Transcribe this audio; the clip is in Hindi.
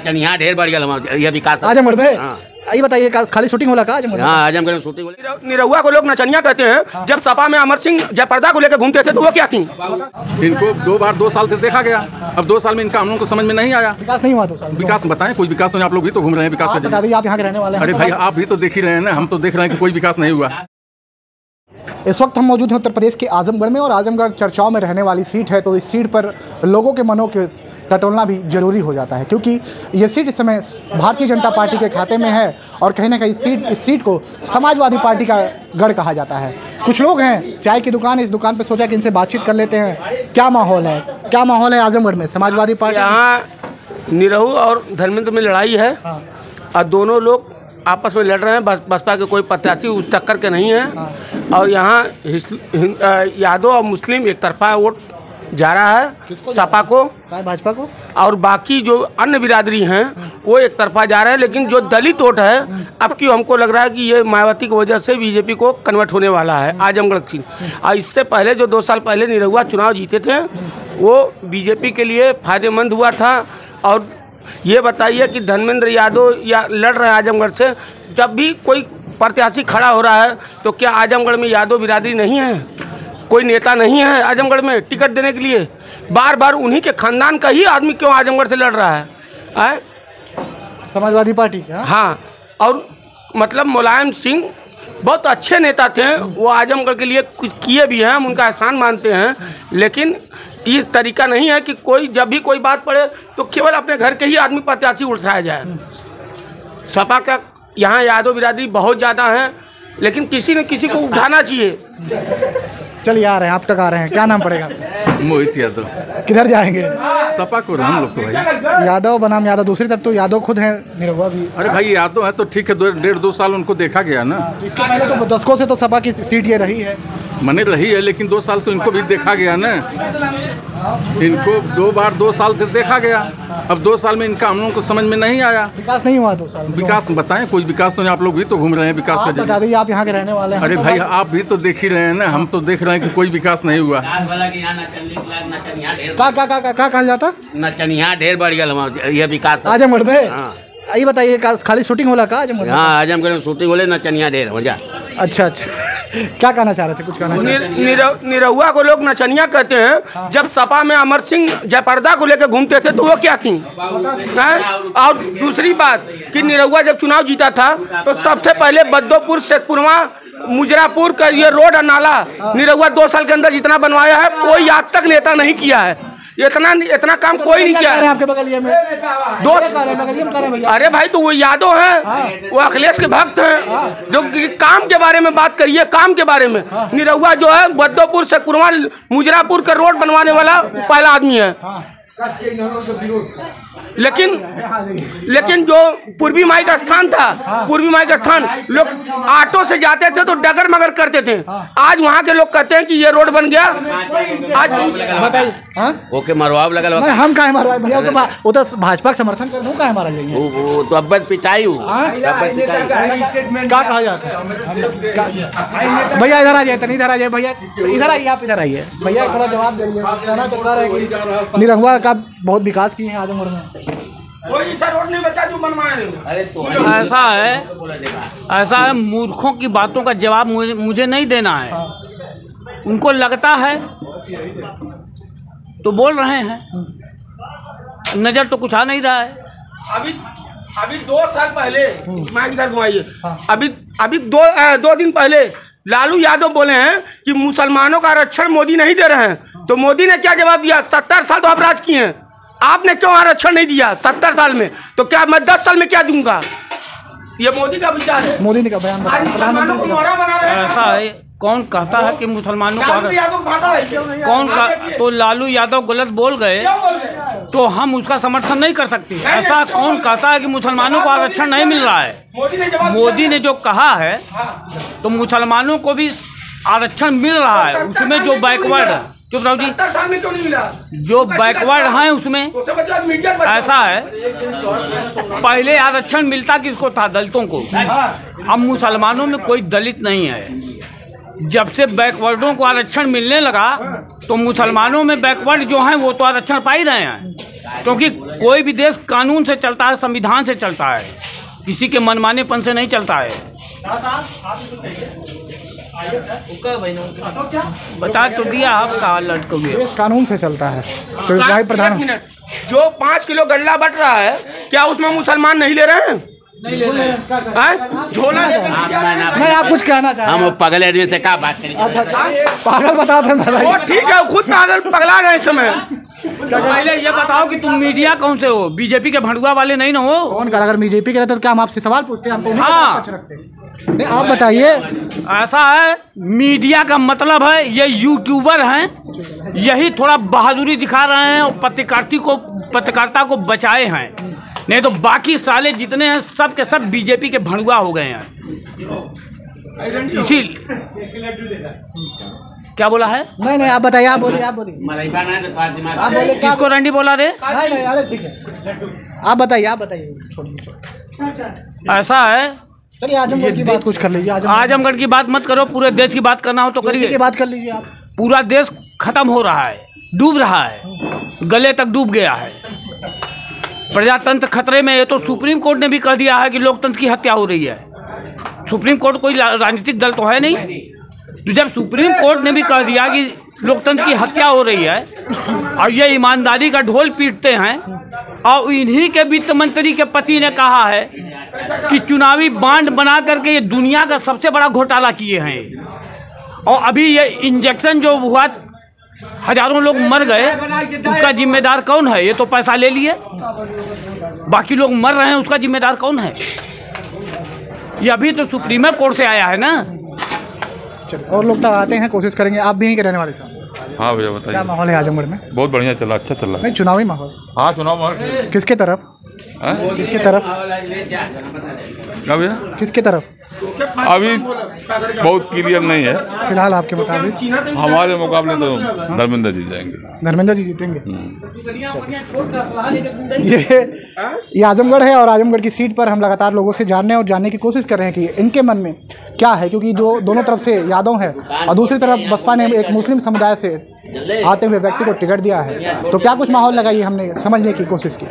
नचनिया ढेर बढ़ गया ये विकास आजमगढ़ में। ये बताइए खाली शूटिंग होला का आजमगढ़? हाँ आजमगढ़ में शूटिंग होली। निरहुआ को लोग नचनिया कहते हैं। जब सपा में अमर सिंह जयप्रदा को लेकर घूमते थे तो वो क्या थी? इनको 2 साल से देखा गया, अब 2 साल में इनका हम लोगों को समझ में नहीं आया। विकास नहीं हुआ 2 साल? विकास बताएं, कोई विकास नहीं। आप लोग भी तो घूम रहे हैं विकास से। बता दीजिए, आप यहाँ के रहने वाले हैं। अरे भाई आप भी तो देख ही रहे हैं ना, हम तो देख रहे हैं कि कोई विकास नहीं हुआ। इस वक्त हम मौजूद हैं उत्तर प्रदेश के आजमगढ़ में, और आजमगढ़ चर्चाओं में रहने वाली सीट है। तो इस सीट पर लोगों के मनों के टटोलना भी जरूरी हो जाता है, क्योंकि ये सीट इस समय भारतीय जनता पार्टी के खाते में है, और कहीं ना कहीं इस सीट को समाजवादी पार्टी का गढ़ कहा जाता है। कुछ लोग हैं, चाय की दुकान, इस दुकान पर सोचा कि इनसे बातचीत कर लेते हैं। क्या माहौल है आजमगढ़ में समाजवादी पार्टी? यहाँ निरहु और धर्मेंद्र में लड़ाई है, और दोनों लोग आपस में लड़ रहे हैं। बसपा के कोई प्रत्याशी उस टक्कर के नहीं है, और यहाँ यादव और मुस्लिम एक तरफा वोट जा रहा है सपा को, भाजपा को, और बाकी जो अन्य बिरादरी हैं वो एक तरफा जा रहे हैं। लेकिन जो दलित वोट है अब की हमको लग रहा है कि ये मायावती की वजह से बीजेपी को कन्वर्ट होने वाला है आजमगढ़ की। और इससे पहले जो 2 साल पहले निरहुआ चुनाव जीते थे वो बीजेपी के लिए फायदेमंद हुआ था। और ये बताइए कि धर्मेंद्र यादव या लड़ रहे हैं आजमगढ़ से, जब भी कोई प्रत्याशी खड़ा हो रहा है तो क्या आजमगढ़ में यादव बिरादरी नहीं है? कोई नेता नहीं है आजमगढ़ में टिकट देने के लिए? बार बार उन्हीं के खानदान का ही आदमी क्यों आजमगढ़ से लड़ रहा है? समाजवादी पार्टी? हाँ, और मतलब मुलायम सिंह बहुत अच्छे नेता थे, वो आजमगढ़ के लिए कुछ किए भी हैं, हम उनका एहसान मानते हैं। लेकिन ये तरीका नहीं है कि कोई जब भी कोई बात पड़े तो केवल अपने घर के ही आदमी प्रत्याशी उठाया जाए। सपा का यहाँ यादव बिरादरी बहुत ज़्यादा है, लेकिन किसी न किसी को उठाना चाहिए। चलिए आ रहे हैं, आप तक आ रहे हैं। क्या नाम पड़ेगा? मोहित यादव। किधर जाएंगे? सपा को हम लोग तो भाई यादव बनाम यादव, दूसरी तरफ तो यादव खुद हैं, निरहुआ भी। अरे भाई यादव है तो ठीक है, 1.5-2 साल उनको देखा गया ना। तो इसके पहले तो दशकों से तो सपा की सीट ये रही है, मने रही है, लेकिन 2 साल तो इनको भी देखा गया ना। इनको 2 साल से देखा गया, अब 2 साल में इनका हम लोगों को समझ में नहीं आया। विकास नहीं हुआ 2 साल? विकास बताएं, कोई विकास तो नहीं। आप लोग भी तो घूम रहे हैं विकास से। बता दीजिए, आप यहाँ के रहने वाले हैं। अरे भाई आप भी तो देख ही रहे हैं ना, हम तो देख रहे हैं कि कोई विकास नहीं हुआ। क्या कहा जाता? नचनिया ढेर बढ़ गया ये विकास आजमगढ़ में। ये बताइए खाली शूटिंग होला का आजमगढ़? हाँ आजमगढ़ में शूटिंग होले, नचनिया ढेर हो जा। अच्छा, क्या कहना चाह रहे थे? कुछ कहना? निरहुआ को लोग नचनिया कहते हैं। जब सपा में अमर सिंह जयप्रदा को लेकर घूमते थे तो वो क्या थी? और दूसरी बात कि निरहुआ जब चुनाव जीता था तो सबसे पहले बद्दोपुर, शेखपुरवा, मुजरापुर का ये रोड और नाला निरहुआ 2 साल के अंदर जितना बनवाया है कोई आज तक नेता नहीं किया है। इतना काम कोई नहीं किया है। आपके बगलिया में अरे भाई तो वो यादव हैं, वो अखिलेश के भक्त हैं। जो काम के बारे में बात करिए, काम के बारे में निरहुआ जो है बद्दोपुर से मुजरापुर का रोड बनवाने वाला पहला आदमी है। लेकिन जो पूर्वी माई का स्थान था, पूर्वी माई का स्थान लोग ऑटो से जाते थे तो डगर मगर करते थे। आज वहाँ के लोग कहते हैं कि ये रोड बन गया। आज बताइए, ओके मरवाब लगल। हम काहे मरवाए भैया? वो तो भाजपा का समर्थन कर, काहे मारा जाएंगे? वो तो अब पिटाई क्या कहा जाता है? भैया इधर आ जाए, इधर आ जाए भैया, इधर आइए, आप इधर आइए भैया, थोड़ा जवाब दीजिए। कहना तो कर रहे कि निरहुआ का बहुत विकास किए हैं आजमगढ़ में। कोई ऐसा रोड नहीं बचा जो बनवाया नहीं। ऐसा है मूर्खों की बातों का जवाब मुझे नहीं देना है। उनको लगता है तो बोल रहे हैं, नजर तो कुछ आ नहीं रहा है। अभी 2 साल पहले माइक इधर घुमाइए, अभी 2 दिन पहले लालू यादव बोले हैं कि मुसलमानों का आरक्षण मोदी नहीं दे रहे हैं। तो मोदी ने क्या जवाब दिया? 70 साल तो आप राज किए हैं, आपने क्यों आरक्षण नहीं दिया 70 साल में? तो क्या मैं 10 साल में क्या दूंगा? ये मोदी का विचार है। मोदी ने का बयान बताया। ऐसा है, कौन कहता है कि मुसलमानों को कौन का? तो लालू यादव गलत बोल गए तो हम उसका समर्थन नहीं कर सकते। ऐसा कौन कहता है कि मुसलमानों को आरक्षण नहीं मिल रहा है? मोदी ने जो कहा है तो मुसलमानों को भी आरक्षण मिल रहा है। उसमें जो बैकवर्ड है, चुप रहो जी, जो बैकवर्ड हैं उसमें ऐसा है, पहले आरक्षण मिलता किसको था? दलितों को। अब मुसलमानों में कोई दलित नहीं है। जब से बैकवर्डों को आरक्षण मिलने लगा तो मुसलमानों में बैकवर्ड जो हैं वो तो आरक्षण पा ही रहे हैं। क्योंकि कोई भी देश कानून से चलता है, संविधान से चलता है, किसी के मनमानेपन से नहीं चलता है। बता तो दिया आप कहा लटकोगे, देश कानून से चलता है। तो भाई प्रधान, जो 5 किलो गल्ला बट रहा है, क्या उसमें मुसलमान नहीं ले रहे हैं? नहीं ले रहे हैं। झोला नहीं आप कुछ कहना चाह हम वो पगले आदमी से क्या बात करें? अच्छा पागल बता थे वो ठीक है, खुद पगला गए इस समय। पहले ये बताओ कि तुम मीडिया कौन से हो? बीजेपी के भंडुआ वाले नहीं ना हो? कौन कर? अगर बीजेपी के रहते तो क्या हम आपसे सवाल पूछते हैं? हमको हाँ। नहीं आप बताइए। ऐसा है, मीडिया का मतलब है ये यूट्यूबर हैं, यही थोड़ा बहादुरी दिखा रहे हैं और पत्रकारिता को बचाए हैं, नहीं तो बाकी साले जितने हैं सब के सब बीजेपी के भंडुआ हो गए हैं। इसी क्या बोला है? नहीं आप बताइए, आप बोलिए। मलाइका ना तो तुम्हारा दिमाग आप बोलिए। किसको रंडी बोला रे? नहीं अरे ठीक है, आप बताइए। छोड़िए। ऐसा है, चलिए आजमगढ़ की बात कुछ कर लीजिए। आजमगढ़ की बात मत करो, पूरे देश की बात करना हो तो करिए। की बात कर लीजिए आप। पूरा देश खत्म हो रहा है, डूब रहा है, गले तक डूब गया है, प्रजातंत्र खतरे में है। तो सुप्रीम कोर्ट ने भी कह दिया है कि लोकतंत्र की हत्या हो रही है। सुप्रीम कोर्ट कोई राजनीतिक दल तो है नहीं, तो जब सुप्रीम कोर्ट ने भी कह दिया कि लोकतंत्र की हत्या हो रही है और ये ईमानदारी का ढोल पीटते हैं, और इन्हीं के वित्त मंत्री के पति ने कहा है कि चुनावी बांड बना करके ये दुनिया का सबसे बड़ा घोटाला किए हैं, और अभी ये इंजेक्शन जो हुआ, हजारों लोग मर गए, उसका जिम्मेदार कौन है? ये तो पैसा ले लिए, बाकी लोग मर रहे हैं, उसका जिम्मेदार कौन है? ये अभी तो सुप्रीम कोर्ट से आया है ना। चलिए और लोग तो आते हैं, कोशिश करेंगे। आप भी यहीं के रहने वाले साहब? हाँ भैया बताइए। क्या माहौल है आजमगढ़ में? बहुत बढ़िया चल रहा, अच्छा चल रहा है। नहीं चुनावी माहौल? हाँ चुनाव माहौल। किसके तरफ? किसके तरफ? क्या भैया? किसके तरफ? अभी बहुत क्लियर नहीं है फिलहाल आपके मुताबिक? हमारे मुकाबले तो धर्मेंद्र जी जाएंगे। धर्मेंद्र जी जीतेंगे। ये आजमगढ़ है और आजमगढ़ की सीट पर हम लगातार लोगों से जानने और जानने की कोशिश कर रहे हैं कि इनके मन में क्या है, क्योंकि जो दोनों तरफ से यादव हैं और दूसरी तरफ बसपा ने एक मुस्लिम समुदाय से आते हुए व्यक्ति को टिकट दिया है, तो क्या कुछ माहौल लगा, ये हमने समझने की कोशिश की।